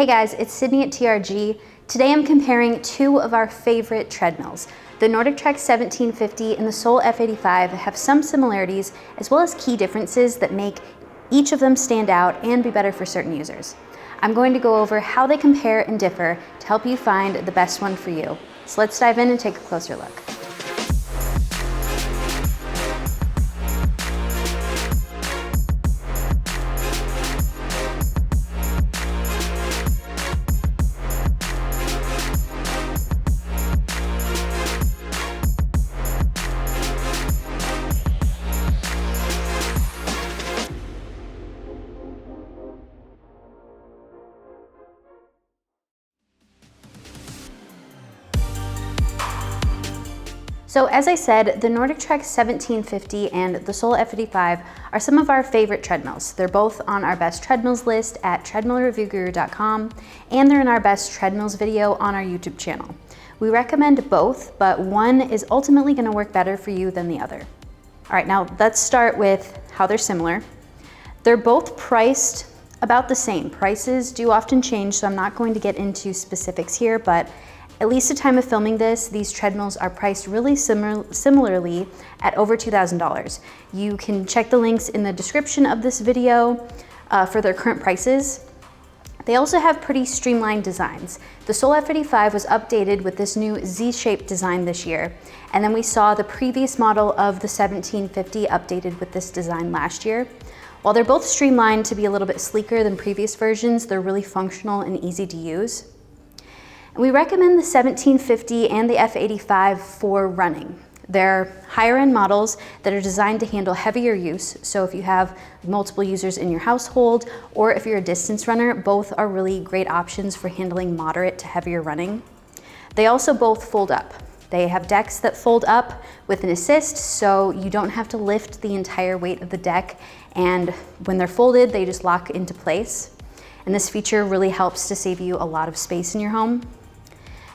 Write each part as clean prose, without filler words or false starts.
Hey guys, it's Sydney at TRG. Today I'm comparing two of our favorite treadmills. The NordicTrack 1750 and the Sole F85 have some similarities as well as key differences that make each of them stand out and be better for certain users. I'm going to go over how they compare and differ to help you find the best one for you. So let's dive in and take a closer look. So as I said, the NordicTrack 1750 and the Sole F85 are some of our favorite treadmills. They're both on our best treadmills list at treadmillreviewguru.com, and they're in our best treadmills video on our YouTube channel. We recommend both, but one is ultimately going to work better for you than the other. All right, now let's start with how they're similar. They're both priced about the same. Prices do often change, so I'm not going to get into specifics here, but at least the time of filming this, these treadmills are priced really similarly at over $2,000. You can check the links in the description of this video for their current prices. They also have pretty streamlined designs. The Sole F85 was updated with this new Z-shaped design this year, and then we saw the previous model of the 1750 updated with this design last year. While they're both streamlined to be a little bit sleeker than previous versions, they're really functional and easy to use. We recommend the 1750 and the F85 for running. They're higher end models that are designed to handle heavier use. So if you have multiple users in your household, or if you're a distance runner, both are really great options for handling moderate to heavier running. They also both fold up. They have decks that fold up with an assist, so you don't have to lift the entire weight of the deck. And when they're folded, they just lock into place. And this feature really helps to save you a lot of space in your home.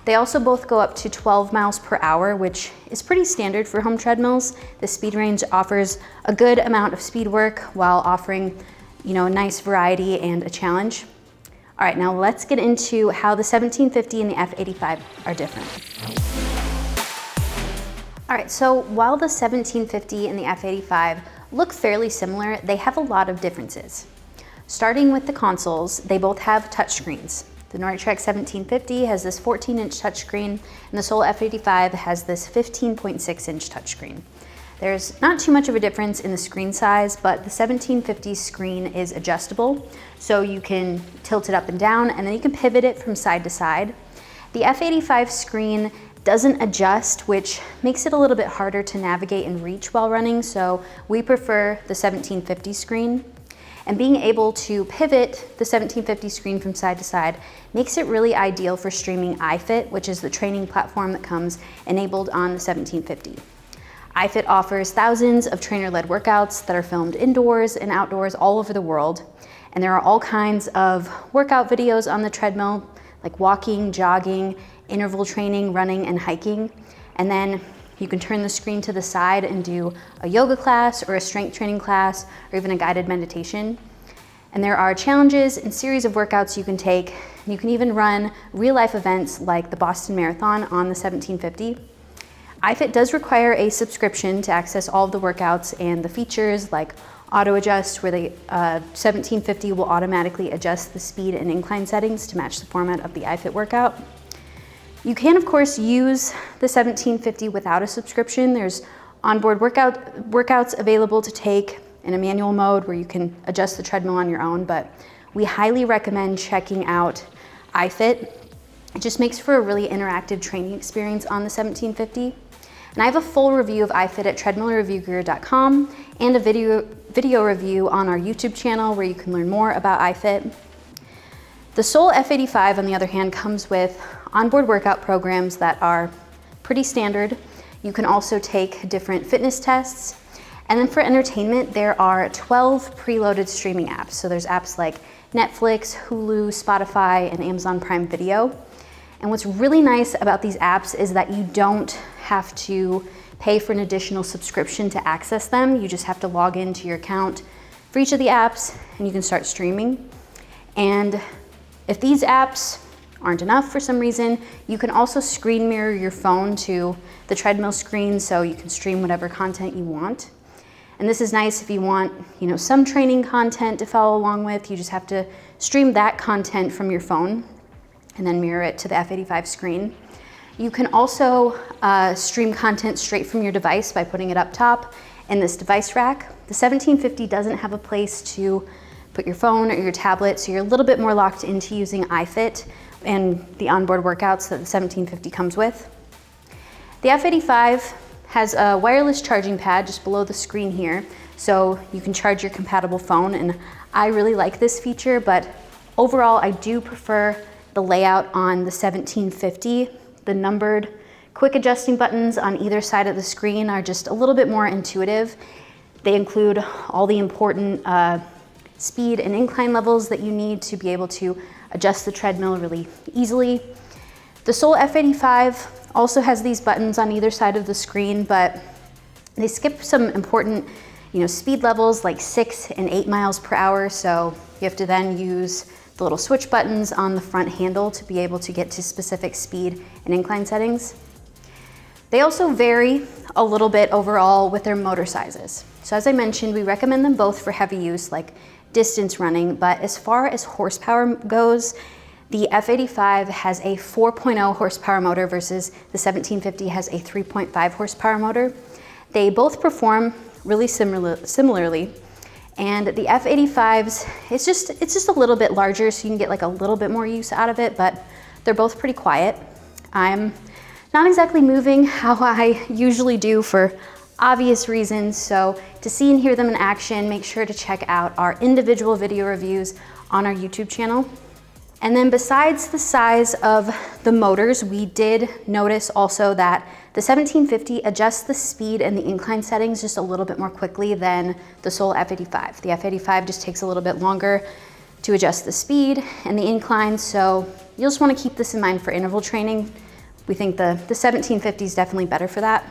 They also both go up to 12 miles per hour, which is pretty standard for home treadmills. The speed range offers a good amount of speed work while offering, a nice variety and a challenge. All right, now let's get into how the 1750 and the F85 are different. All right, so while the 1750 and the F85 look fairly similar, they have a lot of differences. Starting with the consoles, they both have touchscreens. The NordicTrack 1750 has this 14-inch touchscreen, and the Sole F85 has this 15.6-inch touchscreen. There's not too much of a difference in the screen size, but the 1750 screen is adjustable, so you can tilt it up and down, and then you can pivot it from side to side. The F85 screen doesn't adjust, which makes it a little bit harder to navigate and reach while running, so we prefer the 1750 screen. And being able to pivot the 1750 screen from side to side makes it really ideal for streaming iFit, which is the training platform that comes enabled on the 1750. iFit offers thousands of trainer-led workouts that are filmed indoors and outdoors all over the world. And there are all kinds of workout videos on the treadmill, like walking, jogging, interval training, running, and hiking. And then you can turn the screen to the side and do a yoga class or a strength training class or even a guided meditation. And there are challenges and series of workouts you can take. You can even run real life events like the Boston Marathon on the 1750. iFit does require a subscription to access all of the workouts and the features like auto adjust, where the 1750 will automatically adjust the speed and incline settings to match the format of the iFit workout. You can, of course, use the 1750 without a subscription. There's onboard workouts available to take in a manual mode where you can adjust the treadmill on your own, but we highly recommend checking out iFit. It just makes for a really interactive training experience on the 1750. And I have a full review of iFit at treadmillreviewguru.com and a video review on our YouTube channel where you can learn more about iFit. The Sole F85, on the other hand, comes with onboard workout programs that are pretty standard. You can also take different fitness tests. And then for entertainment, there are 12 preloaded streaming apps. So there's apps like Netflix, Hulu, Spotify, and Amazon Prime Video. And what's really nice about these apps is that you don't have to pay for an additional subscription to access them. You just have to log into your account for each of the apps and you can start streaming. And If these apps aren't enough for some reason, you can also screen mirror your phone to the treadmill screen so you can stream whatever content you want. And this is nice if you want, some training content to follow along with. You just have to stream that content from your phone and then mirror it to the F85 screen. You can also stream content straight from your device by putting it up top in this device rack. The 1750 doesn't have a place to put your phone or your tablet, so you're a little bit more locked into using iFit and the onboard workouts that the 1750 comes with. The F85 has a wireless charging pad just below the screen here, so you can charge your compatible phone, and I really like this feature, but overall I do prefer the layout on the 1750. The numbered quick adjusting buttons on either side of the screen are just a little bit more intuitive. They include all the important speed and incline levels that you need to be able to adjust the treadmill really easily. The Sole F85 also has these buttons on either side of the screen, but they skip some important speed levels like 6 and 8 miles per hour. So you have to then use the little switch buttons on the front handle to be able to get to specific speed and incline settings. They also vary a little bit overall with their motor sizes. So as I mentioned, we recommend them both for heavy use like distance running, but as far as horsepower goes, the F85 has a 4.0 horsepower motor versus the 1750 has a 3.5 horsepower motor. They both perform really similarly, and the F85's, it's just a little bit larger, so you can get like a little bit more use out of it, but they're both pretty quiet. I'm not exactly moving how I usually do for obvious reasons, so to see and hear them in action, make sure to check out our individual video reviews on our YouTube channel. And then besides the size of the motors, we did notice also that the 1750 adjusts the speed and the incline settings just a little bit more quickly than the Sole F85. The F85 just takes a little bit longer to adjust the speed and the incline, so you'll just want to keep this in mind for interval training. We think the 1750 is definitely better for that.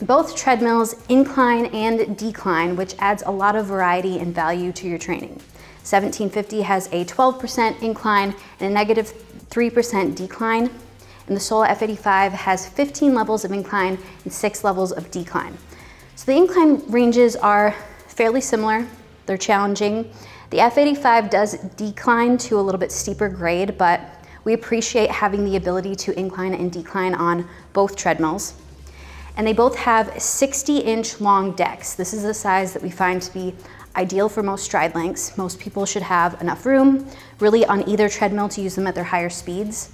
Both treadmills incline and decline, which adds a lot of variety and value to your training. 1750 has a 12% incline and a negative 3% decline, and the Sole F85 has 15 levels of incline and 6 levels of decline. So the incline ranges are fairly similar. They're challenging. The F85 does decline to a little bit steeper grade, but we appreciate having the ability to incline and decline on both treadmills. And they both have 60-inch long decks. This is the size that we find to be ideal for most stride lengths. Most people should have enough room, really, on either treadmill to use them at their higher speeds.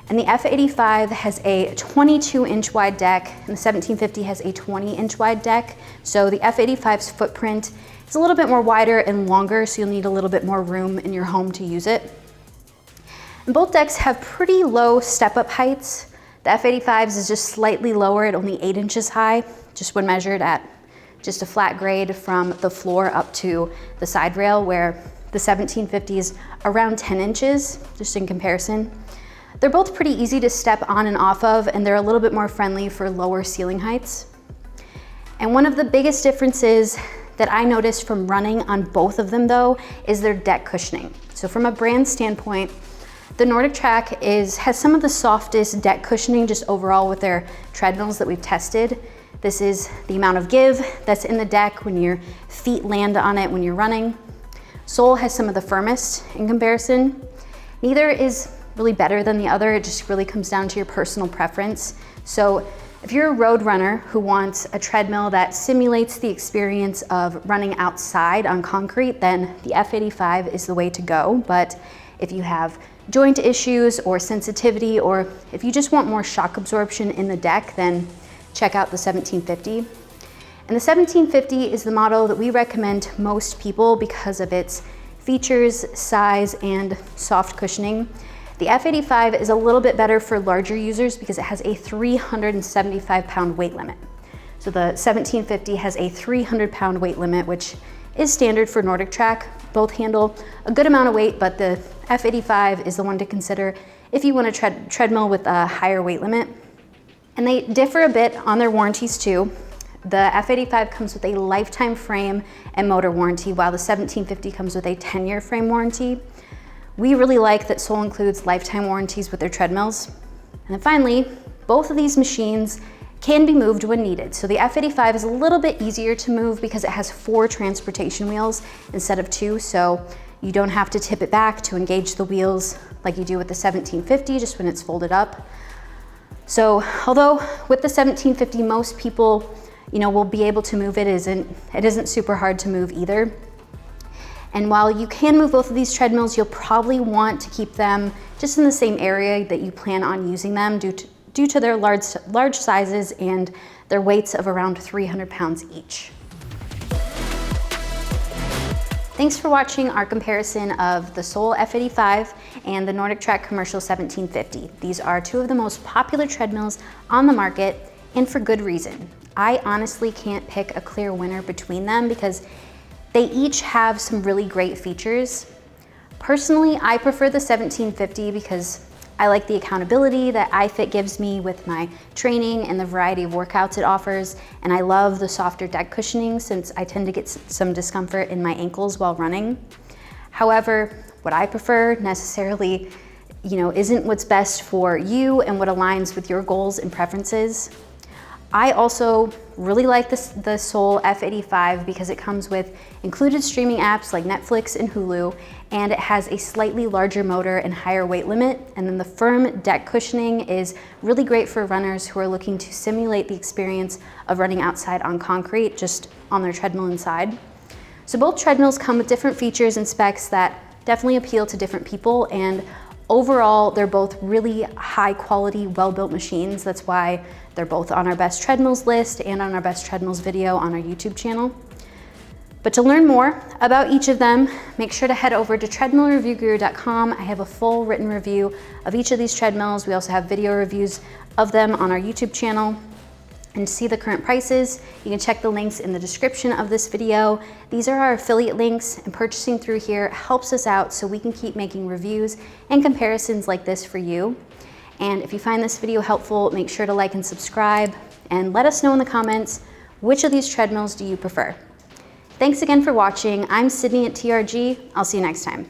And the F85 has a 22-inch wide deck, and the 1750 has a 20-inch wide deck. So the F85's footprint is a little bit more wider and longer, so you'll need a little bit more room in your home to use it. And both decks have pretty low step-up heights. The F85's is just slightly lower at only 8 inches high, just when measured at just a flat grade from the floor up to the side rail, where the 1750 is around 10 inches, just in comparison. They're both pretty easy to step on and off of, and they're a little bit more friendly for lower ceiling heights. And one of the biggest differences that I noticed from running on both of them, though, is their deck cushioning. So from a brand standpoint, the NordicTrack has some of the softest deck cushioning just overall with their treadmills that we've tested. This is the amount of give that's in the deck when your feet land on it when you're running. Sole has some of the firmest in comparison. Neither is really better than the other. It just really comes down to your personal preference. So if you're a road runner who wants a treadmill that simulates the experience of running outside on concrete, then the F85 is the way to go. But if you have joint issues or sensitivity, or if you just want more shock absorption in the deck, then check out the 1750. And the 1750 is the model that we recommend to most people because of its features, size, and soft cushioning. The F85 is a little bit better for larger users because it has a 375-pound weight limit. So the 1750 has a 300-pound weight limit, which is standard for NordicTrack. Both handle a good amount of weight, but the F85 is the one to consider if you want a treadmill with a higher weight limit. And they differ a bit on their warranties too. The F85 comes with a lifetime frame and motor warranty, while the 1750 comes with a 10-year frame warranty. We really like that Sole includes lifetime warranties with their treadmills. And then finally, both of these machines can be moved when needed. So the F85 is a little bit easier to move because it has 4 transportation wheels instead of 2, so you don't have to tip it back to engage the wheels like you do with the 1750, just when it's folded up. So although with the 1750, most people, will be able to move it, it isn't super hard to move either. And while you can move both of these treadmills, you'll probably want to keep them just in the same area that you plan on using them due to their large sizes and their weights of around 300 pounds each. Thanks for watching our comparison of the Sole F85 and the NordicTrack Commercial 1750. These are 2 of the most popular treadmills on the market, and for good reason. I honestly can't pick a clear winner between them because they each have some really great features. Personally, I prefer the 1750 because I like the accountability that iFit gives me with my training and the variety of workouts it offers, and I love the softer deck cushioning since I tend to get some discomfort in my ankles while running. However, what I prefer necessarily, isn't what's best for you and what aligns with your goals and preferences. I also really like the Sole F85 because it comes with included streaming apps like Netflix and Hulu, and it has a slightly larger motor and higher weight limit. And then the firm deck cushioning is really great for runners who are looking to simulate the experience of running outside on concrete, just on their treadmill inside. So both treadmills come with different features and specs that definitely appeal to different people, and overall, they're both really high quality, well-built machines. That's why they're both on our best treadmills list and on our best treadmills video on our YouTube channel. But to learn more about each of them, make sure to head over to treadmillreviewguru.com. I have a full written review of each of these treadmills. We also have video reviews of them on our YouTube channel. And to see the current prices, you can check the links in the description of this video. These are our affiliate links, and purchasing through here helps us out so we can keep making reviews and comparisons like this for you. And if you find this video helpful, make sure to like and subscribe, and let us know in the comments, which of these treadmills do you prefer? Thanks again for watching. I'm Sydney at TRG. I'll see you next time.